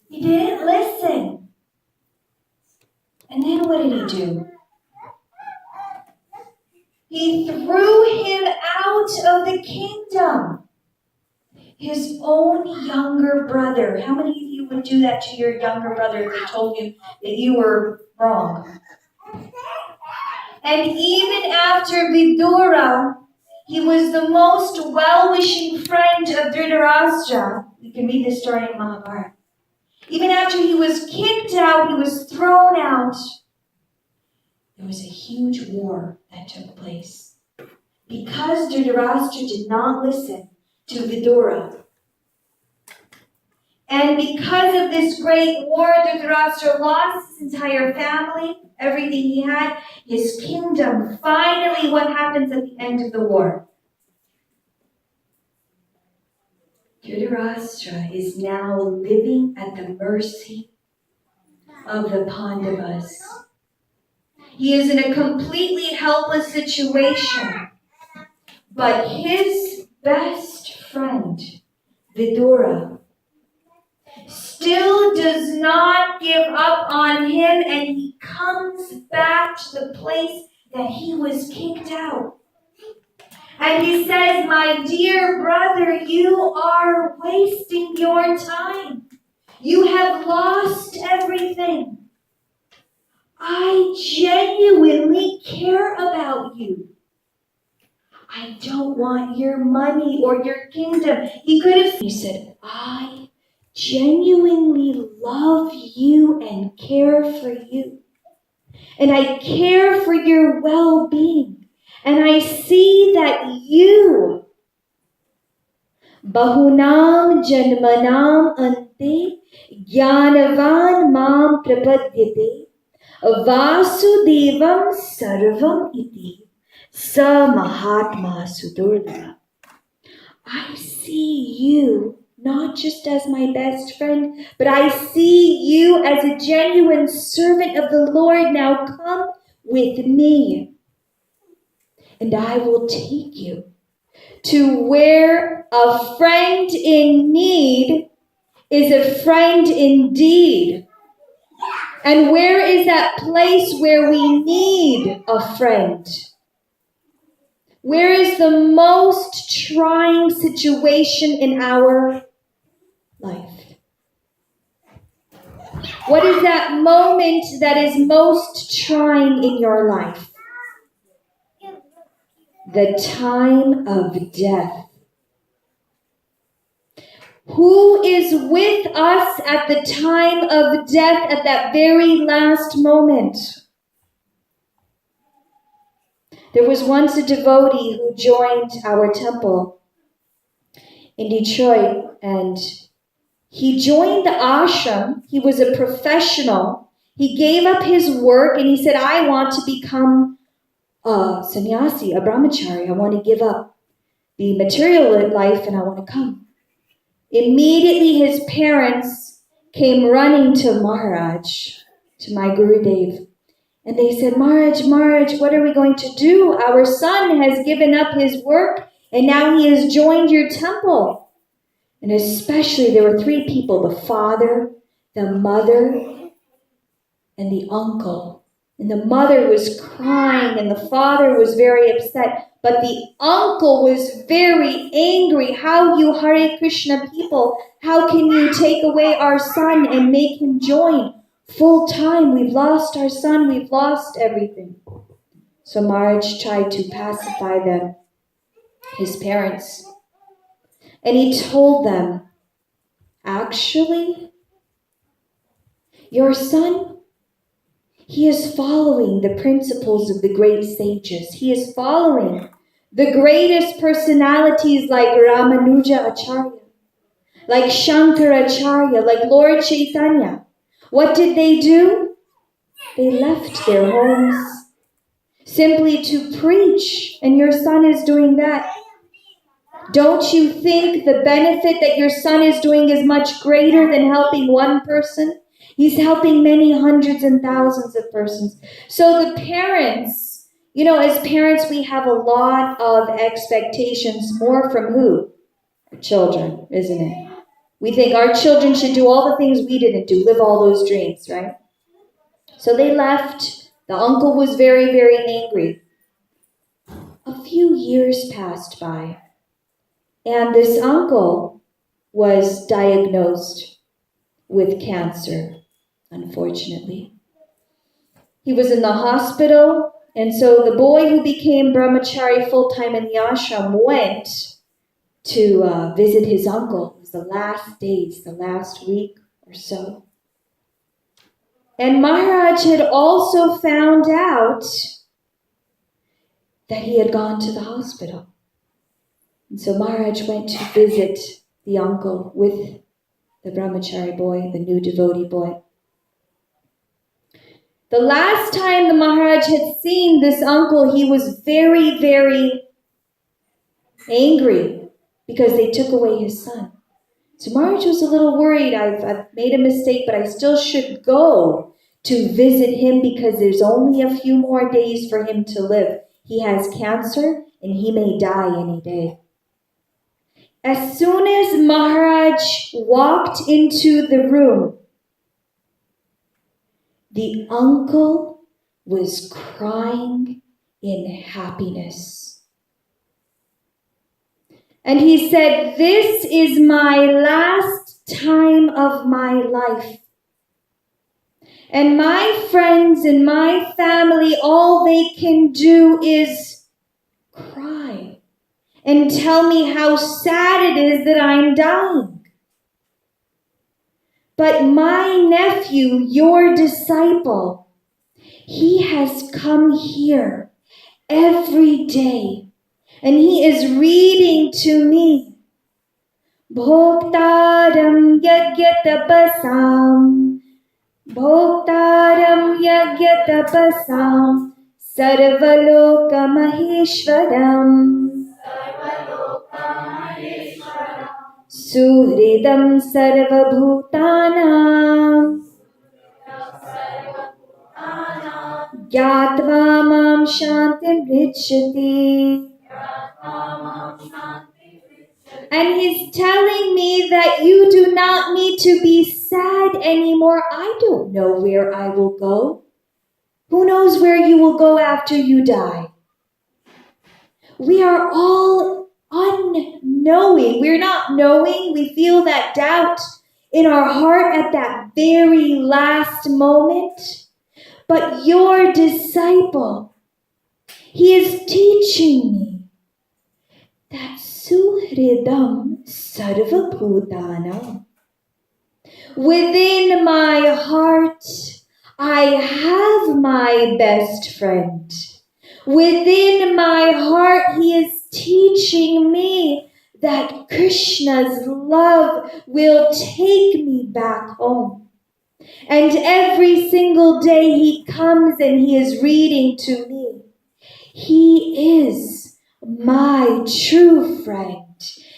He didn't listen. And then what did he do? He threw him out of the kingdom. His own younger brother. How many of you would do that to your younger brother if they told you that you were wrong? And even after Vidura, he was the most well-wishing friend of Dhritarashtra. You can read this story in Mahabharata. Even after he was kicked out, he was thrown out, there was a huge war that took place. Because Dhritarashtra did not listen to Vidura, and because of this great war, Dhritarashtra lost his entire family, everything he had, his kingdom. Finally, what happens at the end of the war? Dhritarashtra is now living at the mercy of the Pandavas. He is in a completely helpless situation. But his best friend, Vidura, still does not give up on him, and he comes back to the place that he was kicked out. And he says, "My dear brother, you are wasting your time. You have lost everything. I genuinely care about you. I don't want your money or your kingdom." He said, "I genuinely love you and care for you. And I care for your well-being. And I see that you, Bahunam Janmanam Ante Jnanavan Mam Prapadyate Vasudevam Sarvam Iti Sa Mahatma Sudurlabha." I see you not just as my best friend, but I see you as a genuine servant of the Lord. Now come with me, and I will take you to where a friend in need is a friend indeed. And where is that place where we need a friend? Where is the most trying situation in our life? What is that moment that is most trying in your life? The time of death. Who is with us at the time of death, at that very last moment? There was once a devotee who joined our temple in Detroit, and he joined the ashram. He was a professional. He gave up his work and he said, "I want to become a sannyasi, a brahmachari. I want to give up the material life and I want to come." Immediately his parents came running to Maharaj, to my Gurudev. And they said, Maharaj, what are we going to do? Our son has given up his work and now he has joined your temple. And especially there were three people, the father, the mother, and the uncle. And the mother was crying and the father was very upset. But the uncle was very angry. "How, you Hare Krishna people, how can you take away our son and make him join full time? We've lost our son, we've lost everything." So Maharaj tried to pacify them, his parents. And he told them, "Actually, your son, he is following the principles of the great sages. He is following the greatest personalities like Ramanuja Acharya, like Shankaracharya, like Lord Chaitanya. What did they do? They left their homes simply to preach, and your son is doing that. Don't you think the benefit that your son is doing is much greater than helping one person? He's helping many hundreds and thousands of persons." So the parents, as parents, we have a lot of expectations, more from who? Our children, isn't it? We think our children should do all the things we didn't do, live all those dreams, right? So they left. The uncle was very, very angry. A few years passed by, and this uncle was diagnosed with cancer, unfortunately. He was in the hospital, and so the boy who became brahmachari full-time in the ashram went to visit his uncle. It was the last days, the last week or so. And Maharaj had also found out that he had gone to the hospital. And so Maharaj went to visit the uncle with the brahmachari boy, the new devotee boy. The last time the Maharaj had seen this uncle, he was very, very angry because they took away his son. So Maharaj was a little worried. I've made a mistake, but I still should go to visit him because there's only a few more days for him to live. He has cancer and he may die any day. As soon as Maharaj walked into the room, the uncle was crying in happiness. And he said, "This is my last time of my life. And my friends and my family, all they can do is cry and tell me how sad it is that I'm dying. But my nephew, your disciple, he has come here every day and he is reading to me. Bhoktaram yagyatapasam, Bhoktaram yagyatapasam, Sarvaloka Maheshwaram, Suhridam Sarvabhutanam, Gyatva Mam Shantim Pritchati." And he's telling me that you do not need to be sad anymore. I don't know where I will go. Who knows where you will go after you die? We are all unknowing. We're not knowing. We feel that doubt in our heart at that very last moment. But your disciple, he is teaching me that Suhridam Sarvabhutanam. Within my heart, I have my best friend. Within my heart, he is teaching me that Krishna's love will take me back home. And every single day he comes and he is reading to me. He is my true friend.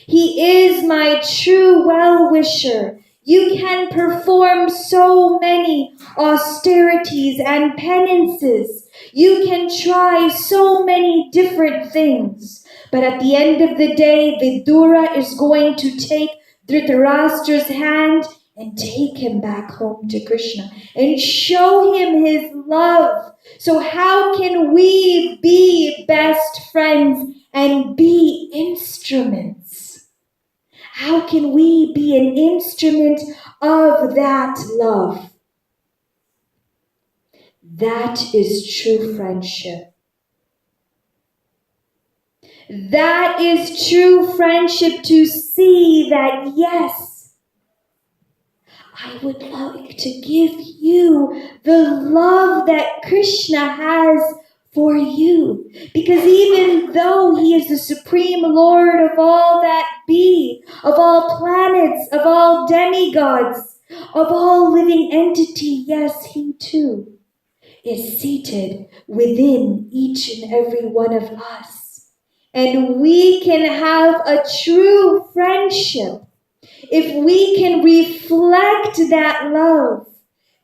He is my true well-wisher. You can perform so many austerities and penances. You can try so many different things. But at the end of the day, Vidura is going to take Dhritarashtra's hand and take him back home to Krishna and show him his love. So how can we be best friends and be instruments? How can we be an instrument of that love? That is true friendship. That is true friendship, to see that, yes, I would like to give you the love that Krishna has for you. Because even though he is the supreme Lord of all that be, of all planets, of all demigods, of all living entity, yes, he too is seated within each and every one of us. And we can have a true friendship if we can reflect that love.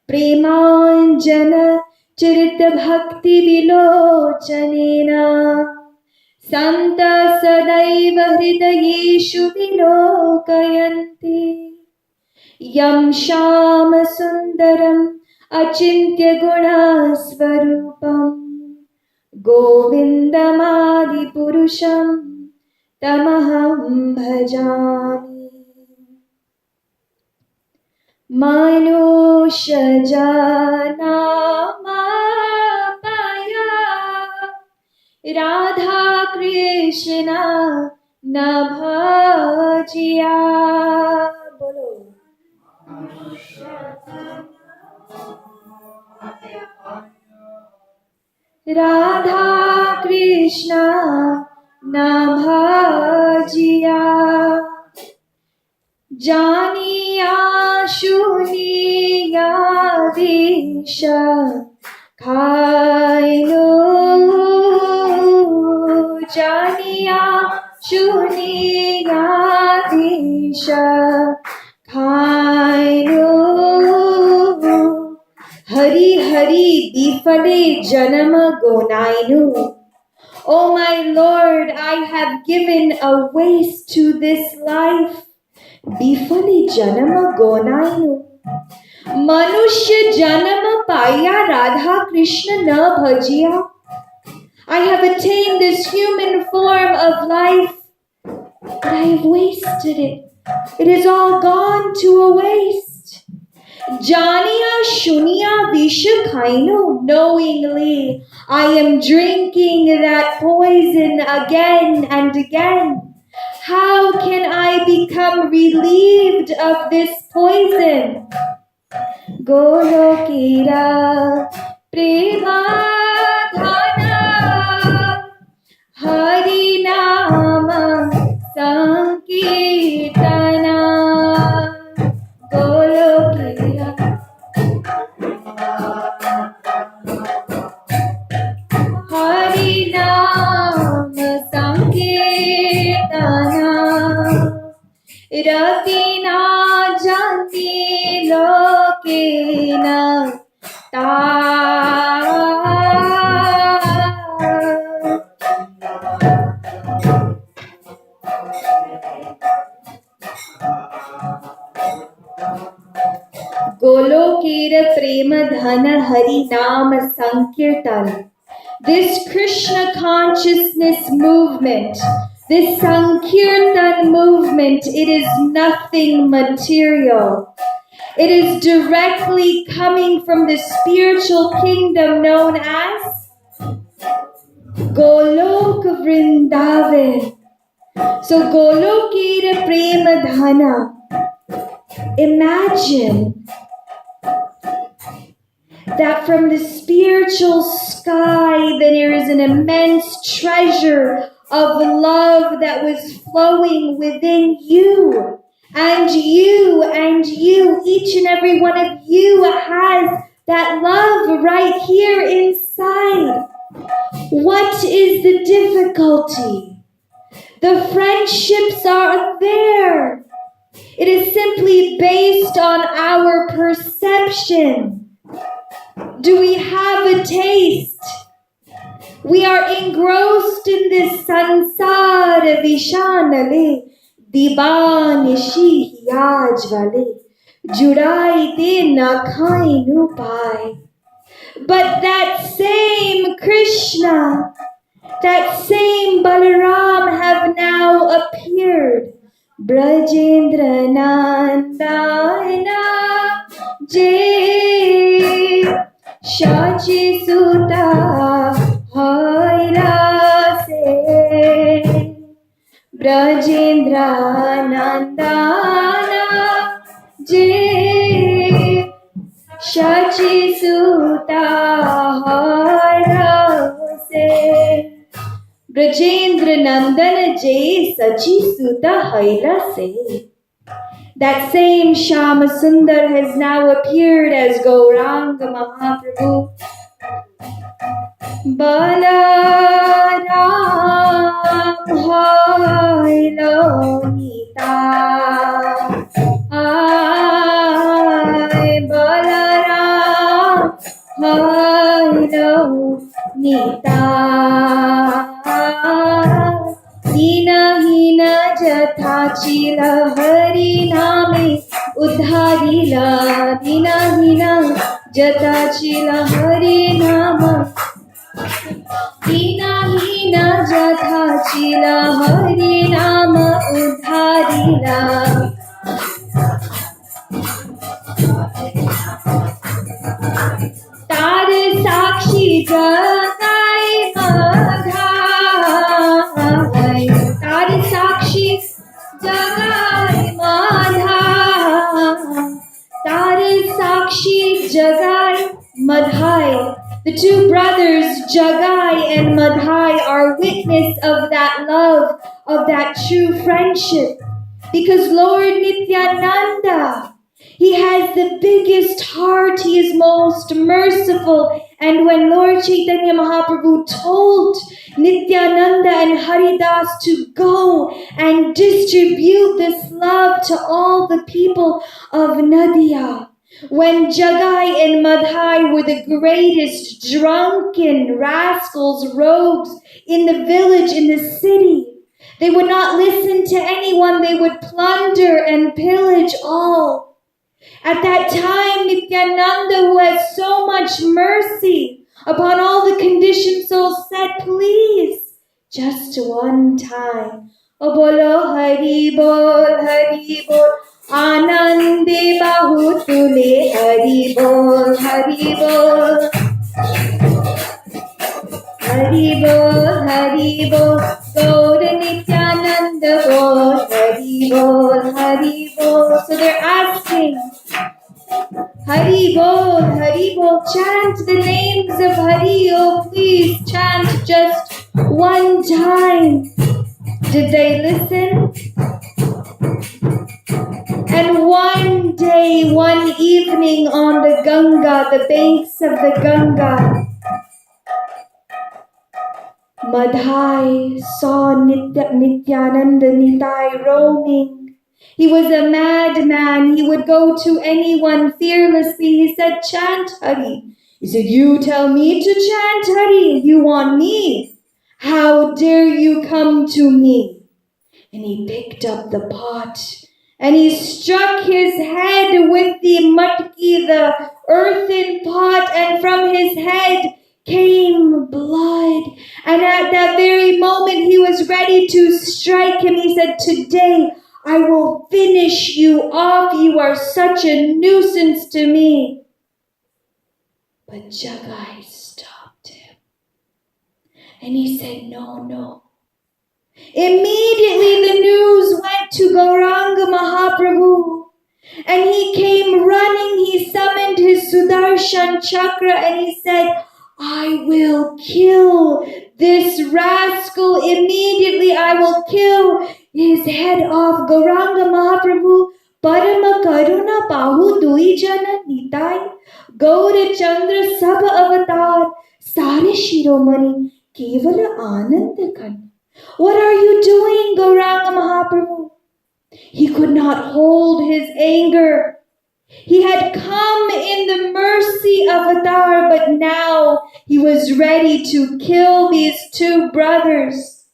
Premanjana Charita Bhakti Vilochanena Santa Sadaiva Hridayeshu Vilokayanti. Yam Shama Sundaram Achintya Guna Swarupam Govindamadi Purusham Tamaham Bhajami. Manusha Jana Maya Radha Krishna Nabhajiya. Bolo. Radha Krishna Nabhajiya. Janiya Shuniya Disha Khainu. Janiya Shuniya Disha Khainu. Hari Hari Bifale Janama Gonainu. O my Lord, I have given a waste to this life. Bifali Janama Gonainu. Manushya Janama Paya Radha Krishna Na Bhajiya. I have attained this human form of life, but I have wasted it. It is all gone to a waste. Janiya Shuniya Visha Khainu. Knowingly, I am drinking that poison again and again. How can I become relieved of this poison? Golokira Premadhana Harinama Sankirtana. Golokira Harinama Sankirtana. Ratina Janti Lokena Ta. Golokera Prema Dhana Hari Nama Sankirtan. This Krishna consciousness movement, this Sankirtan movement, it is nothing material. It is directly coming from the spiritual kingdom known as Golok Vrindavan. So Golokera Prema Dhana. Imagine that from the spiritual sky there is an immense treasure of love that was flowing within you. And you, each and every one of you has that love right here inside. What is the difficulty? The friendships are there. It is simply based on our perception. Do we have a taste? We are engrossed in this sansara vishanale, dibanishi yajvale, judaite na khainu pai. But that same Krishna, that same Balaram have now appeared. Brajendra Nandana Jai Shachi Suta Haira Se. Brajendra Nandana Jai Shachi Suta Haira Se. Brajendra Nandana Jai Sachi Suta Haira Se. That same Shama Sundar has now appeared as Gauranga Mahaprabhu. Balaram Hailo Nita. Balaram Hailo Nita. Hina Hina Jatha Chila Hari Name उद्धारिला दीना दीना जताचिला हरे नाम दीना हीना जताचिला हरे नाम उद्धारिला तार साक्षी जगाय माधाय तार साक्षी जगाय माधाय तार साक्षी जगाय madhai. The two brothers Jagai and Madhai are witness of that love, of that true friendship, because Lord Nityananda, he has the biggest heart, he is most merciful. And when Lord Chaitanya Mahaprabhu told Nityananda and Haridas to go and distribute this love to all the people of Nadia, when Jagai and Madhai were the greatest drunken rascals, rogues in the village, in the city, they would not listen to anyone, they would plunder and pillage all. At that time, Nityananda, who has so much mercy upon all the conditioned souls, said, please, just one time, O bolo Hari Bol, Anande Bahutule, Hari Bol, Hari Bol. Hari Bol, Hari Bol, Gaur Nityananda Bol, Hari Bol, Hari Bol. So they're asking, Hari Bol, chant the names of Hari, oh please chant just one time. Did they listen? And one day, one evening on the Ganga, the banks of the Ganga, Madhai saw Nityananda Nitai roaming. He was a madman. He would go to anyone fearlessly. He said, chant Hari. He said, you tell me to chant Hari. You want me? How dare you come to me? And he picked up the pot and he struck his head with the matki, the earthen pot, and from his head came blood. And at that very moment he was ready to strike him. He said, today I will finish you off. You are such a nuisance to me. But Jagai stopped him. And he said, no, no. Immediately the news went to Gauranga Mahaprabhu. And he came running. He summoned his Sudarshan Chakra and he said, I will kill this rascal immediately. I will kill his head off. Gauranga Mahaprabhu, Parama Karuna Bahu Dui Jana Nitai, Gaura Chandra Sabha Avatar, Sare Shiromani, Kevala Anandakan. What are you doing, Gauranga Mahaprabhu? He could not hold his anger. He had come in the mercy avatar, but now he was ready to kill these two brothers.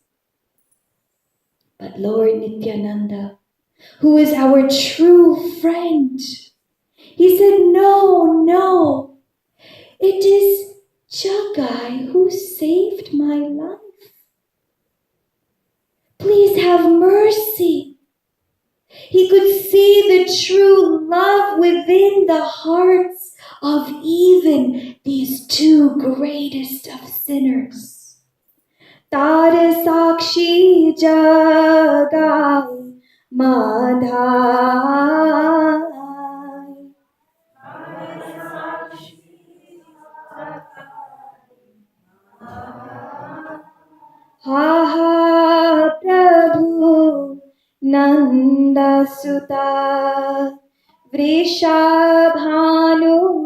But Lord Nityananda, who is our true friend, he said, no, no, it is Jagai who saved my life. Please have mercy. He could see the true love within the hearts of even these two greatest of sinners. Tar Sakshi Jagai Madhai. Ha ha Prabhu Nanda Suta Vrishabhanu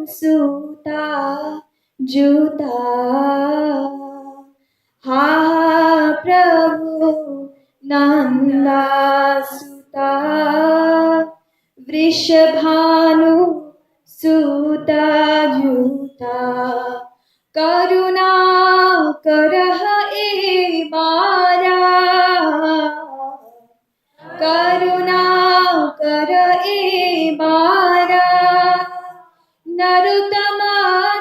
Suta Juta Ha Prabhu Nanda Suta Vrishabhanu Suta Juta Karuna Karaha E Mara Karuna Kara E Mara Narottama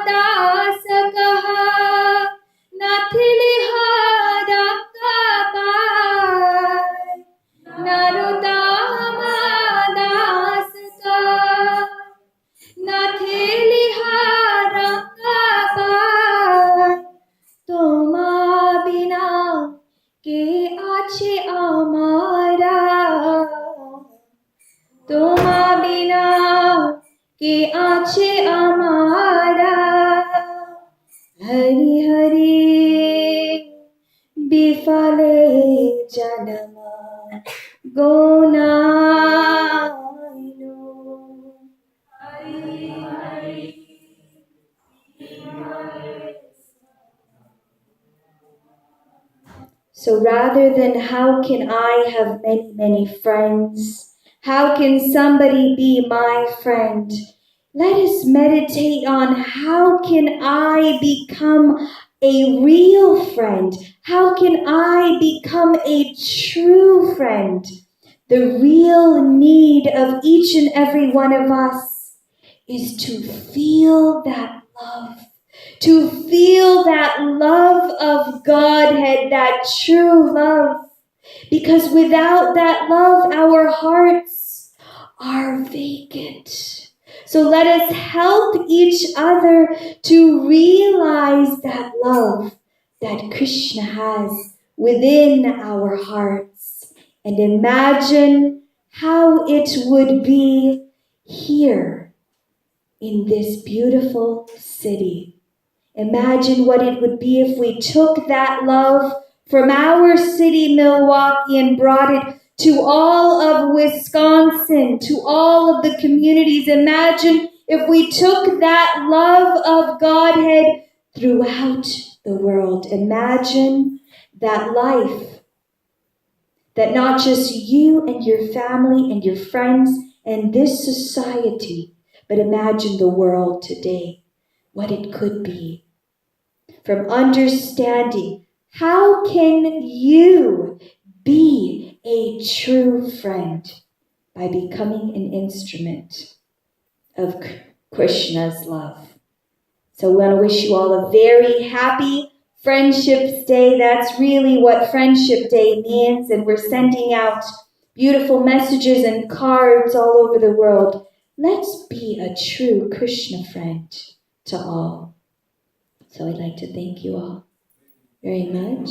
dasa kaha, nathilihara kapai. Narottama dasa kaha, nathilihara kapai. Toma bina ke ache amara. Toma bina ke ache amara. Hari hari bifale janama gonaino. Hari hari So rather than how can I have many, many friends, how can somebody be my friend, let us meditate on how can I become a real friend? How can I become a true friend? The real need of each and every one of us is to feel that love. To feel that love of Godhead, that true love. Because without that love, our hearts are vacant. So let us help each other to realize that love that Krishna has within our hearts. And imagine how it would be here in this beautiful city. Imagine what it would be if we took that love from our city, Milwaukee, and brought it to all of Wisconsin, to all of the communities. Imagine if we took that love of Godhead throughout the world. Imagine that life, that not just you and your family and your friends and this society, but imagine the world today, what it could be. From understanding, how can you be a true friend? By becoming an instrument of Krishna's love. So we want to wish you all a very happy Friendship Day. That's really what Friendship Day means. And we're sending out beautiful messages and cards all over the world. Let's be a true Krishna friend to all. So I'd like to thank you all very much.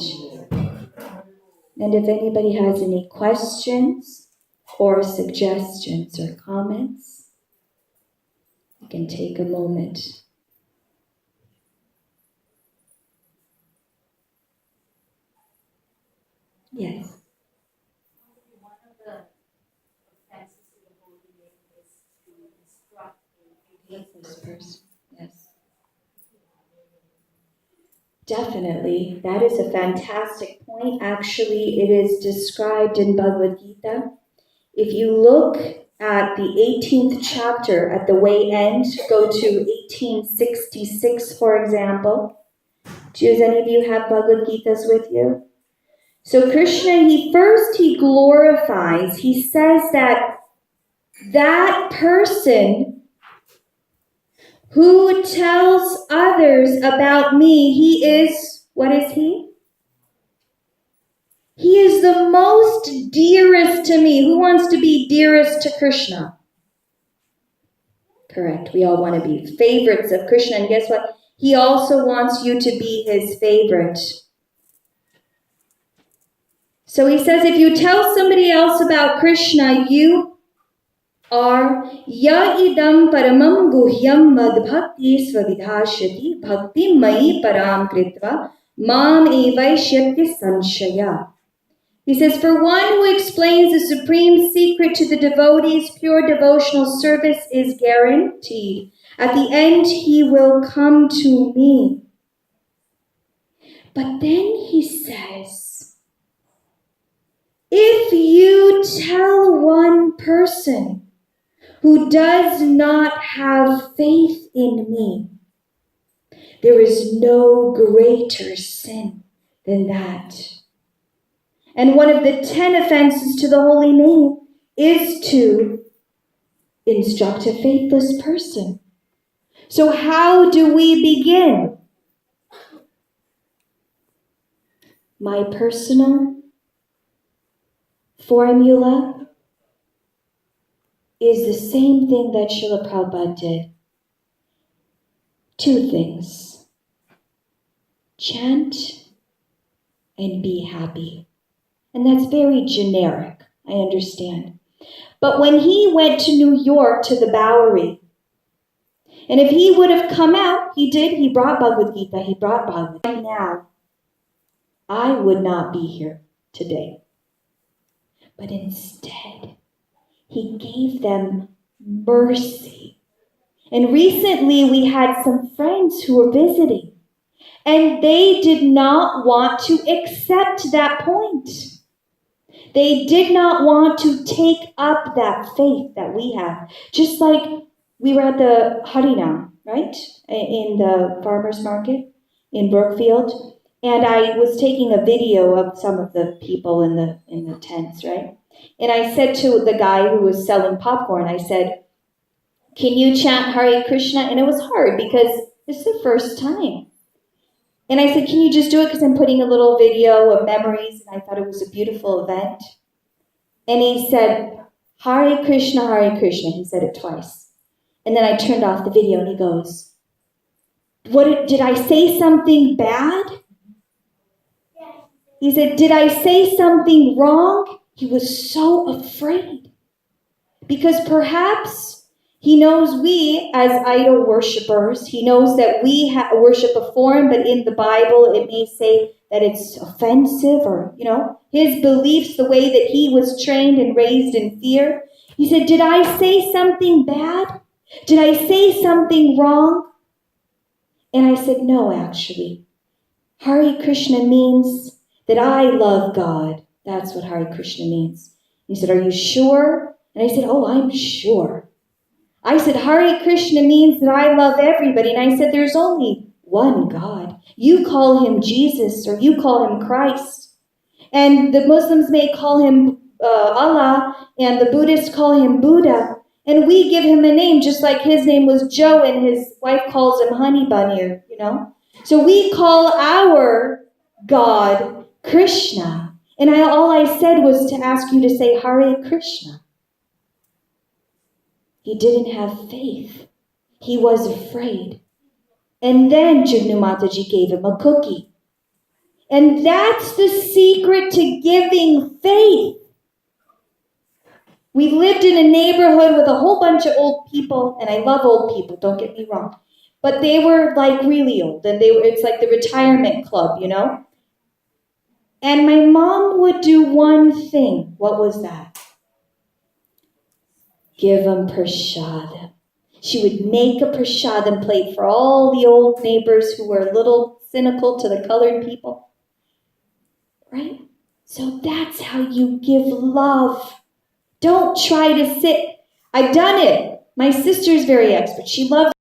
And if anybody has any questions or suggestions or comments, you can take a moment. Yes. One of the offenses to the holy name is to instruct a faithless person. Yes. Definitely. That is a fantastic point. Actually, it is described in Bhagavad Gita. If you look at the 18th chapter at the way end, go to 1866, for example. Does any of you have Bhagavad Gitas with you? So Krishna, he glorifies, he says that person who tells others about me, he is, what is he? He is the most dearest to me. Who wants to be dearest to Krishna? Correct. We all want to be favorites of Krishna. And guess what? He also wants you to be his favorite. So he says, if you tell somebody else about Krishna, you are ya idam paramam guhyam mad bhakti svavidhashyati bhakti mai param kritva mam evaishyati sanshaya. He says, for one who explains the supreme secret to the devotees, pure devotional service is guaranteed. At the end, he will come to me. But then he says, if you tell one person who does not have faith in me, there is no greater sin than that. And one of the 10 offenses to the holy name is to instruct a faithless person. So how do we begin? My personal formula is the same thing that Srila Prabhupada did. 2 things. Chant and be happy. And that's very generic, I understand. But when he went to New York to the Bowery, and if he would have come out, he brought Bhagavad Gita, he brought Bhagavad Gita. Now, I would not be here today. But instead, he gave them mercy. And recently we had some friends who were visiting, and they did not want to accept that point. They did not want to take up that faith that we have. Just like we were at the Harinam, right? In the farmer's market in Brookfield. And I was taking a video of some of the people in the tents, right? And I said to the guy who was selling popcorn, I said, "Can you chant Hare Krishna?" And it was hard because it's the first time. And I said, "Can you just do it? Because I'm putting a little video of memories." And I thought it was a beautiful event. And he said, "Hare Krishna, Hare Krishna." He said it twice. And then I turned off the video and he goes, did I say something bad? He said, "Did I say something wrong?" He was so afraid. Because perhaps he knows we as idol worshipers, he knows that we worship a form, but in the Bible it may say that it's offensive, or, his beliefs, the way that he was trained and raised in fear. He said, "Did I say something bad? Did I say something wrong?" And I said, "No, actually. Hare Krishna means that I love God. That's what Hare Krishna means." He said, "Are you sure?" And I said, "Oh, I'm sure." I said, "Hare Krishna means that I love everybody." And I said, "There's only one God. You call him Jesus, or you call him Christ. And the Muslims may call him Allah, and the Buddhists call him Buddha. And we give him a name, just like his name was Joe, and his wife calls him Honey Bunny, So we call our God Krishna. And all I said was to ask you to say Hare Krishna." He didn't have faith. He was afraid. And then Jugnu Mataji gave him a cookie. And that's the secret to giving faith. We lived in a neighborhood with a whole bunch of old people, and I love old people, don't get me wrong. But they were like really old, and it's like the retirement club, And my mom would do one thing. What was that? Give them prasadam. She would make a prasadam plate for all the old neighbors who were a little cynical to the colored people. Right? So that's how you give love. Don't try to sit. I've done it. My sister's very expert. She loves